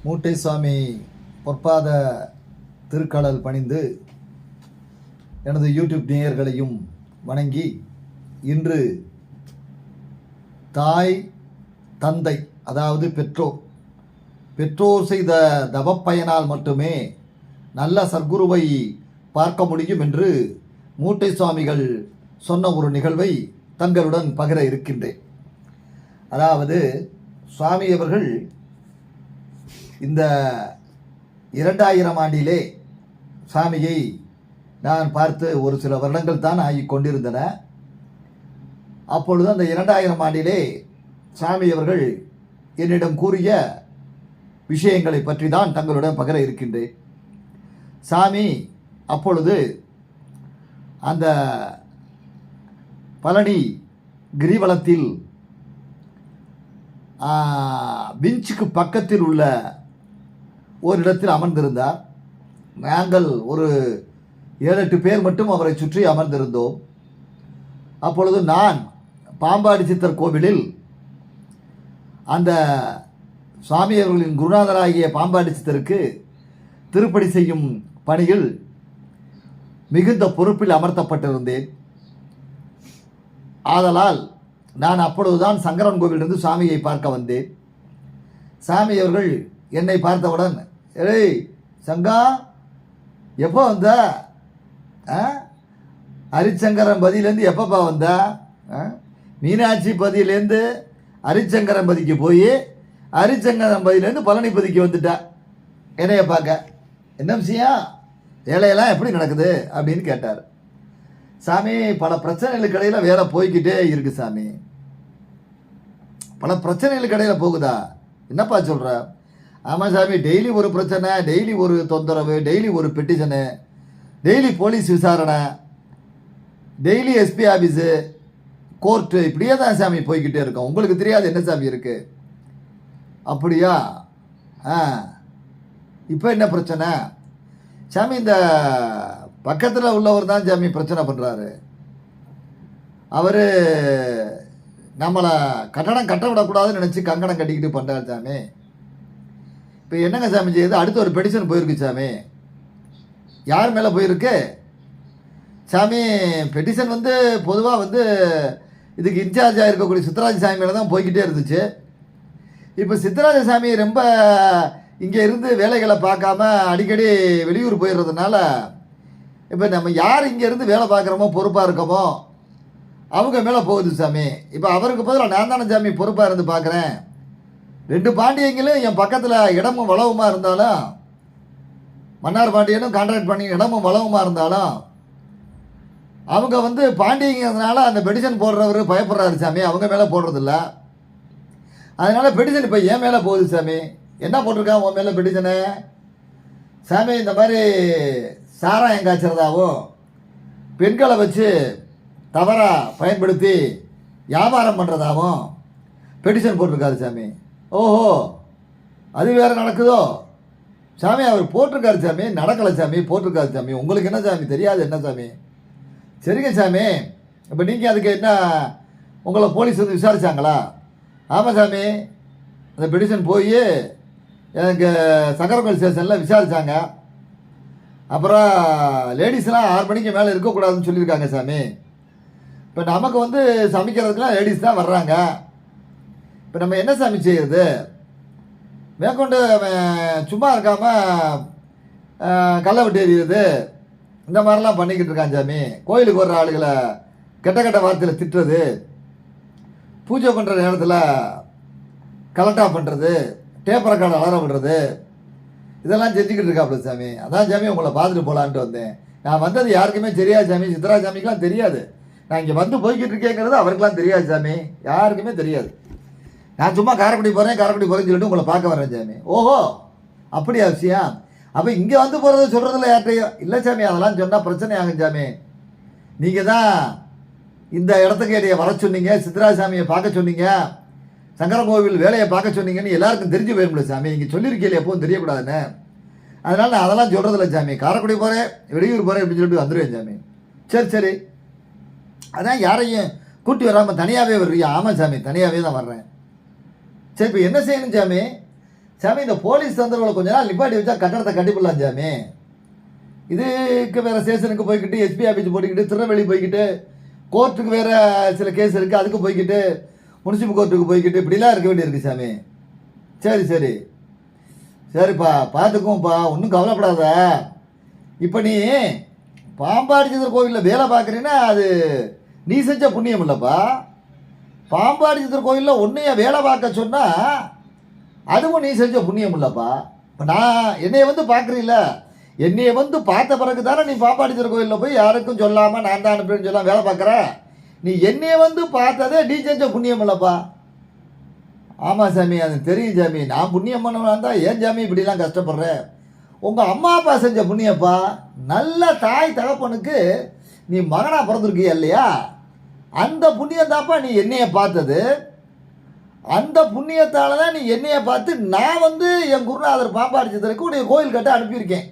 மூட்டை சுவாமி பொற்பாத திருக்கடல் பணிந்து எனது யூடியூப் நேயர்களையும் வணங்கி இன்று தாய் தந்தை அதாவது பெற்றோர் செய்த தவப்பயனால் மட்டுமே நல்ல சர்க்குருவை பார்க்க முடியும் என்று மூட்டை சுவாமிகள் சொன்ன ஒரு நிகழ்வை தங்களுடன் பகிர இருக்கின்றேன். அதாவது சுவாமி அவர்கள் இந்த 2000 ஆண்டிலே சாமியை நான் பார்த்து ஒரு சில வருடங்கள் தான் ஆகிக் கொண்டிருந்தன. அப்பொழுது அந்த 2000 ஆண்டிலே சாமி அவர்கள் என்னிடம் கூறிய விஷயங்களை பற்றி தான் தங்களுடன் பகிர இருக்கின்றேன். சாமி அப்பொழுது அந்த பழனி கிரிவலத்தில் பிஞ்சுக்கு பக்கத்தில் உள்ள ஒரு இடத்தில் அமர்ந்திருந்தார். நாங்கள் ஒரு 7-8 பேர் மட்டும் அவரை சுற்றி அமர்ந்திருந்தோம். அப்பொழுது நான் பாம்பாடி சித்தர் கோவிலில் அந்த சுவாமி அவர்களின் குருநாதராகிய பாம்பாடி சித்தருக்கு திருப்பணி செய்யும் பணியில் மிகுந்த பொறுப்பில் அமர்த்தப்பட்டிருந்தேன். ஆதலால் நான் அப்பொழுதுதான் சங்கரன் கோவிலிருந்து சாமியை பார்க்க வந்தேன். சாமி அவர்கள் என்னை பார்த்தவுடன், ஏய் சங்கா, எப்போ வந்த? ஹரிச்சங்கரன் பதிலேருந்து எப்பப்பா வந்த? மீனாட்சி பதிலேருந்து ஹரிச்சங்கரன் பதிக்கு போய் ஹரிச்சங்கரன் பதிலேருந்து பழனி பதிக்கு வந்துட்டா என்னைய பார்க்க. என்ன விஷயம், வேலையெல்லாம் எப்படி நடக்குது அப்படின்னு கேட்டார். சாமி, பல பிரச்சனைகளுக்கு இடையில் வேலை போய்கிட்டே இருக்கு சாமி. பல பிரச்சனைகளுக்கு இடையில் போகுதா? என்னப்பா சொல்கிற? ஆமாம் சாமி, டெய்லி ஒரு பிரச்சனை, டெய்லி ஒரு தொந்தரவு, டெய்லி ஒரு பெட்டிஷனு, டெய்லி போலீஸ் விசாரணை, டெய்லி எஸ்பி ஆஃபீஸு, கோர்ட்டு, இப்படியே தான் சாமி போய்கிட்டே இருக்கோம். உங்களுக்கு தெரியாது என்ன சாமி இருக்குது? அப்படியா? இப்போ என்ன பிரச்சனை சாமி? இந்த பக்கத்தில் உள்ளவர் தான் சாமி பிரச்சனை பண்ணுறாரு. அவர் நம்மளை கட்டடம் கட்ட விடக்கூடாதுன்னு நினச்சி கங்கணம் கட்டிக்கிட்டு பண்ணுறாரு சாமி. இப்போ என்னங்க சாமி செய்யுது? அடுத்து ஒரு பெடிஷன் போயிருக்கு சாமி. யார் மேலே போயிருக்கு சாமி? பெட்டிஷன் பொதுவாக இதுக்கு இன்சார்ஜாக இருக்கக்கூடிய சித்தராஜ சாமி மேலே தான் போய்கிட்டே இருந்துச்சு. இப்போ சித்தராஜ சாமி ரொம்ப இங்கே இருந்து வேலைகளை பார்க்காம அடிக்கடி வெளியூர் போயிடுறதுனால இப்போ நம்ம யார் இங்கேருந்து வேலை பார்க்குறோமோ, பொறுப்பாக இருக்கோமோ, அவங்க மேலே போகுது சாமி. இப்போ அவருக்கு பதிலாக நான் தானே சாமி பொறுப்பாக இருந்து பார்க்குறேன். 2 பாண்டியங்களும் என் பக்கத்தில் இடமும் வளவுமா இருந்தாலும், மன்னார் பாண்டியனும் கான்ட்ராக்ட் பண்ணி இடமும் வளவுமா இருந்தாலும், அவங்க பாண்டியங்கிறதுனால அந்த பெடிஷன் போடுறவர் பயப்படுறாரு சாமி, அவங்க மேலே போடுறதில்ல. அதனால் பெடிஷன் இப்போ என் மேலே போகுது சாமி. என்ன போட்டிருக்கான் உன் மேலே பெடிஷனு? சாமி, இந்த மாதிரி சாராயம் காய்ச்சறதாவும், பெண்களை வச்சு தவறாக பயன்படுத்தி வியாபாரம் பண்ணுறதாவும் பெட்டிஷன் போட்டிருக்காரு சாமி. ஓஹோ, அது வேறு நடக்குதோ சாமி? அவர் போட்டிருக்காரு சாமி, நடக்கலை சாமி, போட்டிருக்காரு சாமி. உங்களுக்கு என்ன சாமி தெரியாது? என்ன சாமி? சரிங்க சாமி, இப்போ நீங்கள் அதுக்கு என்ன, உங்களை போலீஸ் விசாரித்தாங்களா? ஆமாம் சாமி, அந்த பெட்டிஷன் போய் எனக்கு சங்கரகோவில் ஸ்டேஷனில் விசாரித்தாங்க. அப்புறம் லேடிஸ்லாம் 6 மணிக்கு மேலே இருக்கக்கூடாதுன்னு சொல்லியிருக்காங்க சாமி. இப்போ நமக்கு சமைக்கிறதுக்குலாம் லேடிஸ் தான் வர்றாங்க. இப்போ நம்ம என்ன சாமி செய்கிறது? மேற்கொண்டு சும்மா இருக்காமல் கல்லை விட்டு எறிகிறது, இந்த மாதிரிலாம் பண்ணிக்கிட்டு இருக்கான் சாமி. கோயிலுக்கு வர்ற ஆளுகளை கெட்ட வார்த்தையில் திட்டுறது, பூஜை பண்ணுற நேரத்தில் கலெக்டாக பண்ணுறது, டேப் ரெக்கார்டு அலற விடுறது, இதெல்லாம் செஞ்சுக்கிட்டு இருக்காப்புல சாமி. அதான் சாமி உங்களை பார்த்துட்டு போகலான்ட்டு வந்தேன். நான் வந்தது யாருக்குமே தெரியாது சாமி, சித்தராஜ சாமிக்கெலாம் தெரியாது. நான் இங்கே போய்கிட்டு இருக்கேங்கிறது அவருக்கெலாம் தெரியாது சாமி, யாருக்குமே தெரியாது. நான் சும்மா காரைக்குடி போகிறேன்னு சொல்லிட்டு உங்களை பார்க்க வரேன் சாமி. ஓஹோ, அப்படியா விஷயம்? அப்போ இங்கே போகிறது சொல்கிறதில்ல யார்கிட்டையும்? இல்லை சாமி, அதெல்லாம் சொன்னால் பிரச்சனை ஆகும் சாமி. நீங்கள் தான் இந்த இடத்துக்கு என்னைய வர சொன்னீங்க, சித்தராஜ சாமியை பார்க்க சொன்னீங்க, சங்கரன் கோவில் வேலையை பார்க்க சொன்னீங்கன்னு எல்லாருக்கும் தெரிஞ்சு போயிடும்ல சாமி. இங்கே சொல்லியிருக்கேன் எப்பவும் தெரியக்கூடாதுன்னு. அதனால் நான் அதெல்லாம் சொல்கிறதில்ல சாமி. காரைக்குடி போகிறேன், வெளியூர் போகிறேன் அப்படின்னு சொல்லிட்டு வந்துடுவேன் சாமி. சரி, அதான் யாரையும் கூட்டி வராமல் தனியாகவே வருவியா? ஆமாம் சாமி, தனியாகவே தான் வர்றேன். சரி, இப்போ என்ன செய்யணும் சாமி? சாமி இந்த போலீஸ் தொந்தரவுகளை கொஞ்ச நாள் நிப்பாட்டி வச்சா கட்டடத்தை கட்டிப்பிடலாம் சாமி. இதுக்கு வேறு ஸ்டேஷனுக்கு போய்கிட்டு, எஸ்பி ஆஃபீஸ் போய்கிட்டு, திருநெல்வேலி போய்கிட்டு, கோர்ட்டுக்கு வேறு சில கேஸ் இருக்குது அதுக்கு போய்கிட்டு, முனிசிபல் கோர்ட்டுக்கு போய்கிட்டு இப்படிலாம் இருக்க வேண்டியிருக்கு சாமி. சரி சரி சரிப்பா, பார்த்துக்குவோம்ப்பா, ஒன்றும் கவலைப்படாத. இப்போ நீ பாம்பாடி சித்தர் கோவிலில் வேலை பார்க்குறீன்னா அது நீ செஞ்ச புண்ணியம் இல்லைப்பா. பாம்பாடி சித்தர் கோவிலில் ஒன்றைய வேலை பார்க்க சொன்னால் அதுவும் நீ செஞ்ச புண்ணியம் இல்லைப்பா. இப்போ நான் என்னைய வந்து பார்க்குறீல்ல, என்னைய வந்து பார்த்த பிறகு தானே நீ பாம்பாடி சித்தர் கோவிலில் போய் யாருக்கும் சொல்லாமல் நான் தான் அனுப்புறேன்னு சொல்லாமல் வேலை பார்க்குற. நீ என்னைய வந்து பார்த்ததே நீ செஞ்ச புண்ணியம் இல்லைப்பா. ஆமாம் சாமி, அது தெரியும் சாமி. நான் புண்ணியம் பண்ணவனா தான் ஏன் சாமி இப்படிலாம் கஷ்டப்படுறேன்? உங்கள் அம்மா அப்பா செஞ்ச புண்ணியப்பா. நல்ல தாய் தகப்பனுக்கு நீ மகனாக பிறந்திருக்கிய இல்லையா, அந்த புண்ணியம் தான்ப்பா நீ என்னைய பார்த்தது. அந்த புண்ணியத்தால் தான் நீ என்னைய பார்த்து நான் வந்து என் குருநாதர் பாம்பாடி சித்தருக்கு உடைய கோயில் கட்ட அனுப்பியிருக்கேன்.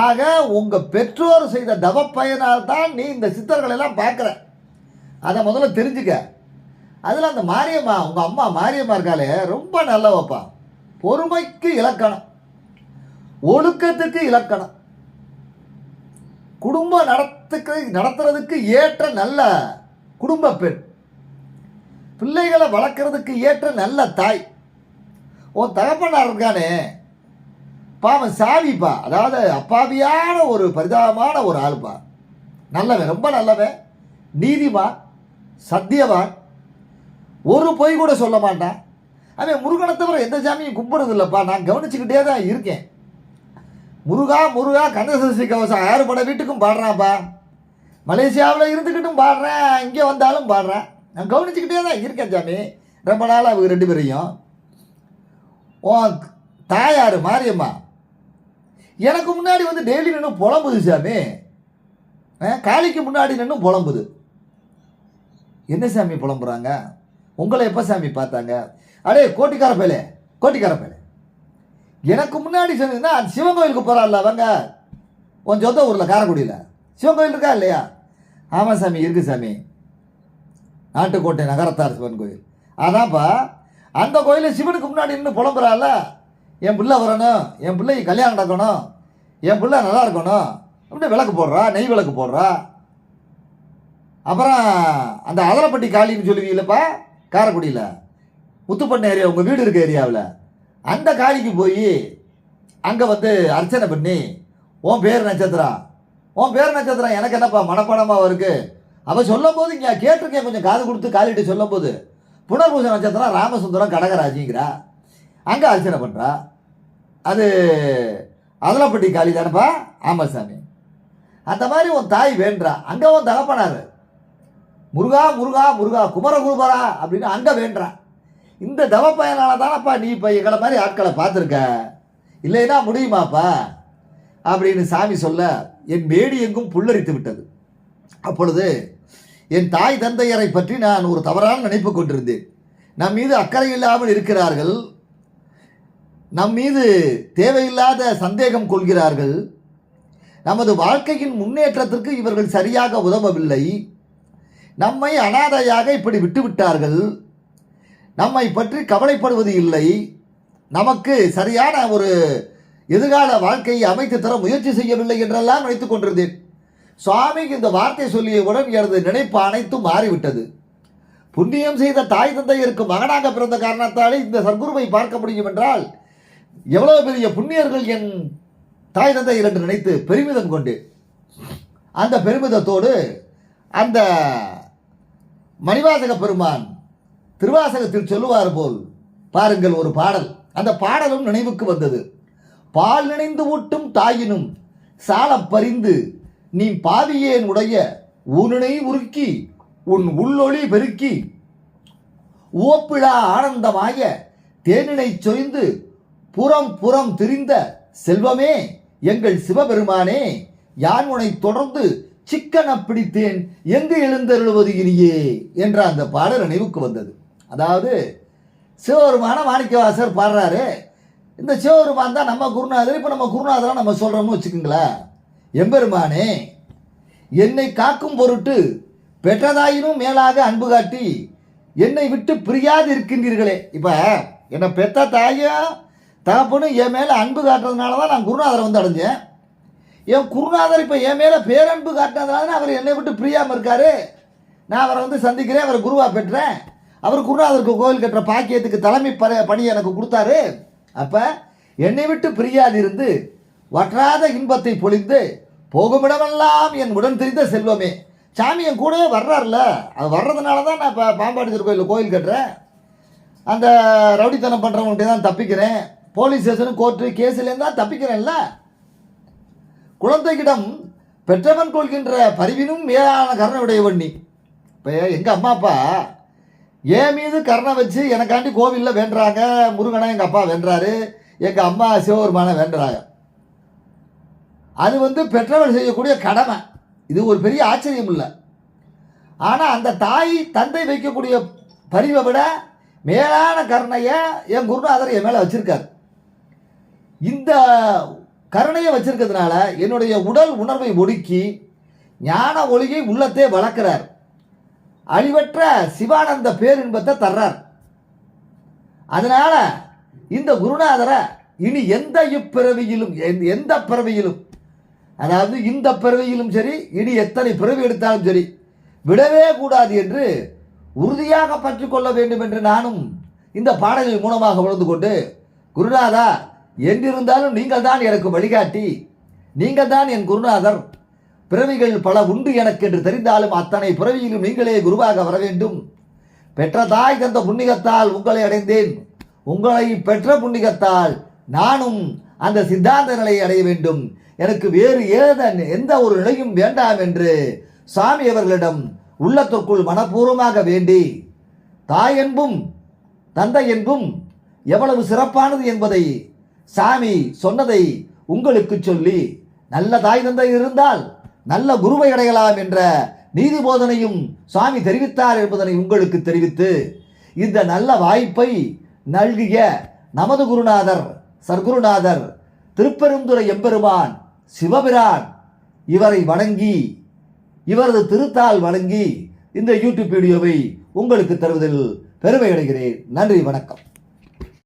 ஆக உங்கள் பெற்றோர் செய்த தவப்பயனால் தான் நீ இந்த சித்தர்களெல்லாம் பார்க்குற. அதை முதல்ல தெரிஞ்சுக்க. அதில் அந்த மாரியம்மா, உங்கள் அம்மா மாரியம்மா இருக்காளே, ரொம்ப நல்லவப்பா. பொறுமைக்கு இலக்கணம், ஒழுக்கத்துக்கு இலக்கணம், குடும்பம் நடத்துறதுக்கு ஏற்ற நல்ல குடும்ப பெண், பிள்ளைகளை வளர்க்குறதுக்கு ஏற்ற நல்ல தாய். உன் தகப்பனார் இருக்கானே பாவம் சாவிப்பா, அதாவது அப்பாவியான ஒரு பரிதாபமான ஒரு ஆள்பா. நல்லவன், ரொம்ப நல்லவன், நீதிமான், சத்தியவான், ஒரு பொய் கூட சொல்ல மாட்டான். அவன் முருகனை தவிர எந்த சாமியும் கும்பிடுறது இல்லைப்பா. நான் கவனிச்சுக்கிட்டே தான் இருக்கேன். முருகா முருகா கந்தசஷ்டி கவசம் 6 பட வீட்டுக்கும் பாடுறான்ப்பா. மலேசியாவில் இருந்துக்கிட்டும் பாடுறேன், இங்கே வந்தாலும் பாடுறேன். நான் கவனிச்சுக்கிட்டே தான் இருக்கேன் சாமி. ரொம்ப நாள் அவங்க 2 பேரையும். உன் தாயார் மாரியம்மா எனக்கு முன்னாடி வந்து டெய்லி நின்று புலம்புது சாமி. காளிக்கு முன்னாடி நின்று புலம்புது. என்ன சாமி புலம்புறாங்க? உங்களை எப்போ சாமி பார்த்தாங்க? அடே கோட்டிக்கார பேலே, கோட்டிக்கார பேலே, எனக்கு முன்னாடி சொன்னீங்கன்னா சிவன் கோயிலுக்கு போகிறாள்ல அவங்க, உன் சொந்த ஊரில் காரைக்குடியில் சிவன் கோயில் இருக்கா இல்லையா? ஆமாம் சாமி, இருக்குது சாமி, நாட்டுக்கோட்டை நகரத்தார் சிவன் கோயில். அதான்ப்பா, அந்த கோயிலில் சிவனுக்கு முன்னாடி நின்று புலம்புறாள். என் பிள்ளை வரணும், என் பிள்ளைக்கு கல்யாணம் நடக்கணும், என் பிள்ளை நல்லா இருக்கணும் அப்படின்னு விளக்கு போடுறா, நெய் விளக்கு போடுறா. அப்புறம் அந்த அதலப்பட்டி காளின்னு சொல்லுவீங்களப்பா, காரைக்குடியில் முத்துப்பண்ண ஏரியா, உங்கள் வீடு இருக்க ஏரியாவில், அந்த காளிக்கு போய் அங்கே வந்து அர்ச்சனை பண்ணி, உன் பேர் நட்சத்திரம், உன் பேர் நட்சத்திரம் எனக்கு என்னப்பா மனப்படமாக இருக்குது. அவள் சொல்லும் போது இங்கே கேட்டிருக்கேன், கொஞ்சம் காது கொடுத்து காலிட்டு சொல்லும் போது புனர்பூச நட்சத்திரம் ராமசுந்தரம் கடகராஜிங்கிறா. அங்கே அர்ச்சனை பண்ணுறா. அது அதலப்பட்டி காளி தானப்பா? ஆமாம் சாமி. அந்த மாதிரி உன் தாய் வேண்டா. அங்கே உன் தகப்பனார் முருகா முருகா முருகா குமரகுருபரா அப்படின்னு அங்கே வேண்டான். இந்த தவ பயனால தானப்பா நீ இப்போ எங்களை மாதிரி ஆட்களை பார்த்துருக்க. இல்லைன்னா முடியுமாப்பா அப்படின்னு சாமி சொல்ல என் மேடி எங்கும் புல்லரித்து விட்டது. அப்பொழுது என் தாய் தந்தையரை பற்றி நான் ஒரு தவறான நினைப்பு கொண்டிருந்தேன். நம் மீது அக்கறை இல்லாமல் இருக்கிறார்கள், நம் மீது தேவையில்லாத சந்தேகம் கொள்கிறார்கள், நமது வாழ்க்கையின் முன்னேற்றத்திற்கு இவர்கள் சரியாக உதவவில்லை, நம்மை அனாதையாக இப்படி விட்டுவிட்டார்கள், நம்மை பற்றி கவலைப்படுவது இல்லை, நமக்கு சரியான ஒரு எதிர்கால வாழ்க்கையை அமைத்து தர முயற்சி செய்யவில்லை என்றெல்லாம் நினைத்துக் கொண்டிருந்தேன். சுவாமிக்கு இந்த வார்த்தை சொல்லியவுடன் எனது நினைப்பு அனைத்தும் மாறிவிட்டது. புண்ணியம் செய்த தாய் தந்தையருக்கு மகனாக பிறந்த காரணத்தாலே இந்த சத்குருவை பார்க்க முடியும் என்றால் எவ்வளவு பெரிய புண்ணியர்கள் என் தாய் தந்தையர் என்று நினைத்து பெருமிதம் கொண்டேன். அந்த பெருமிதத்தோடு அந்த மணிவாசக பெருமான் திருவாசகத்தில் சொல்லுவார் போல் பாருங்கள் ஒரு பாடல், அந்த பாடலும் நினைவுக்கு வந்தது. பால் நினைந்து ஊட்டும் தாயினும் சாலப் பறிந்து நீ பாவியேன் உடைய ஊனினை உருக்கி உன் உள்ளொளி பெருக்கி ஓப்பிழா ஆனந்தமாய தேனினை சொரிந்து புறம் புறம் திரிந்த செல்வமே எங்கள் சிவபெருமானே, யான் உனை தொடர்ந்து சிக்கன பிடித்தேன் எங்கு எழுந்தருளுவது இனியே என்ற அந்த பாடல் நினைவுக்கு வந்தது. அதாவது சிவபெருமான மாணிக்கவாசர் பாடுறாரு. இந்த சிவபெருமான் தான் நம்ம குருநாதர். இப்போ நம்ம குருநாதராக நம்ம சொல்கிறோம்னு வச்சுக்கோங்களேன். எம்பெருமானே, என்னை காக்கும் பொருட்டு பெற்றதாயினும் மேலாக அன்பு காட்டி என்னை விட்டு பிரியாது இருக்கின்றீர்களே. இப்போ என்னை பெத்த தாயும் தகப்பனும் என் மேலே அன்பு காட்டுறதுனால தான் நான் குருநாதரை வந்து அடைஞ்சேன். என் குருநாதர் இப்போ என் மேலே பேரன்பு காட்டினதுனால அவர் என்னை விட்டு பிரியாமல் இருக்கார். நான் அவரை வந்து சந்திக்கிறேன், அவரை குருவாக பெற்றேன். அவர் குருநாதருக்கு கோவில் கட்டுற பாக்கியத்துக்கு தலைமை பணி எனக்கு கொடுத்தாரு. அப்போ என்னை விட்டு பிரியாதிருந்து வற்றாத இன்பத்தை பொழிந்து போகுமிடமெல்லாம் என் உடன் தெரிந்த செல்வமே. சாமி என் கூடவே வர்றாருல, அது வர்றதுனால தான் நான் இப்போ பாம்பாடி திருக்கோயிலில் கோயில் கட்டுறேன். அந்த ரவுடித்தனம் பண்ணுறவங்கள்ட்ட தான் தப்பிக்கிறேன். போலீஸ் ஸ்டேஷனு கோர்ட்டு கேஸுலேருந்து தான் தப்பிக்கிறேன்ல. குழந்தைகிடம் பெற்றவன் கொள்கின்ற பரிவினும் மேலான கருணை உடையவன் நீ. இப்போ எங்கள் அம்மா அப்பா என் மீது கருணை வச்சு எனக்காண்டி கோவிலில் வேண்டுறாங்க. முருகனை எங்கள் அப்பா வேண்டுறாரு, எங்கள் அம்மா சிவபெருமானை வேண்டுறாங்க. அது வந்து பெற்றவள் செய்யக்கூடிய கடமை. இது ஒரு பெரிய ஆச்சரியம் இல்லை. ஆனால் அந்த தாய் தந்தை வைக்கக்கூடிய பரிவை விட மேலான கருணையை என் குருநாதர் என் மேலே வச்சிருக்காரு. இந்த கருணையை வச்சிருக்கிறதுனால என்னுடைய உடல் உணர்வை ஒடுக்கி ஞான ஒளியை உள்ளத்தே வளர்க்கிறார். அழிவற்ற சிவானந்த பேரின்பத்தை தர்றார். அதனால இந்த குருநாதரை இனி எந்த பிறவியிலும் அதாவது இந்த பிறவியிலும் சரி, இனி எத்தனை பிறவி எடுத்தாலும் சரி விடவே கூடாது என்று உறுதியாக பற்றி கொள்ள வேண்டும் என்று நானும் இந்த பாடலின் மூலமாக உணர்ந்து கொண்டு, குருநாதா என்றிருந்தாலும் நீங்கள் தான் எனக்கு வழிகாட்டி, நீங்கள் தான் என் குருநாதர். பிறவிகள் பல உண்டு எனக்கு என்று தெரிந்தாலும் அத்தனை பிறவியிலும் நீங்களே குருவாக வர வேண்டும். பெற்ற தாய் தந்த புண்ணியத்தால் உங்களை அடைந்தேன். உங்களை பெற்ற புண்ணியத்தால் நானும் அந்த சித்தாந்த நிலையை அடைய வேண்டும். எனக்கு வேறு எந்த ஒரு நிலையும் வேண்டாம் என்று சாமி அவர்களிடம் உள்ளத்திற்குள் மனப்பூர்வமாக வேண்டி, தாய் என்பும் தந்தை என்பும் எவ்வளவு சிறப்பானது என்பதை சாமி சொன்னதை உங்களுக்கு சொல்லி, நல்ல தாய் தந்தை இருந்தால் நல்ல குருவை அடையலாம் என்ற நீதி போதனையும் சுவாமி தெரிவித்தார் என்பதனை உங்களுக்கு தெரிவித்து, இந்த நல்ல வாய்ப்பை நல்கிய நமது குருநாதர் சர்க்குருநாதர் திருப்பெருந்துறை எம்பெருமான் சிவபிரான் இவரை வணங்கி, இவரது திருத்தால் வணங்கி இந்த யூடியூப் வீடியோவை உங்களுக்கு தருவதில் பெருமை அடைகிறேன். நன்றி, வணக்கம்.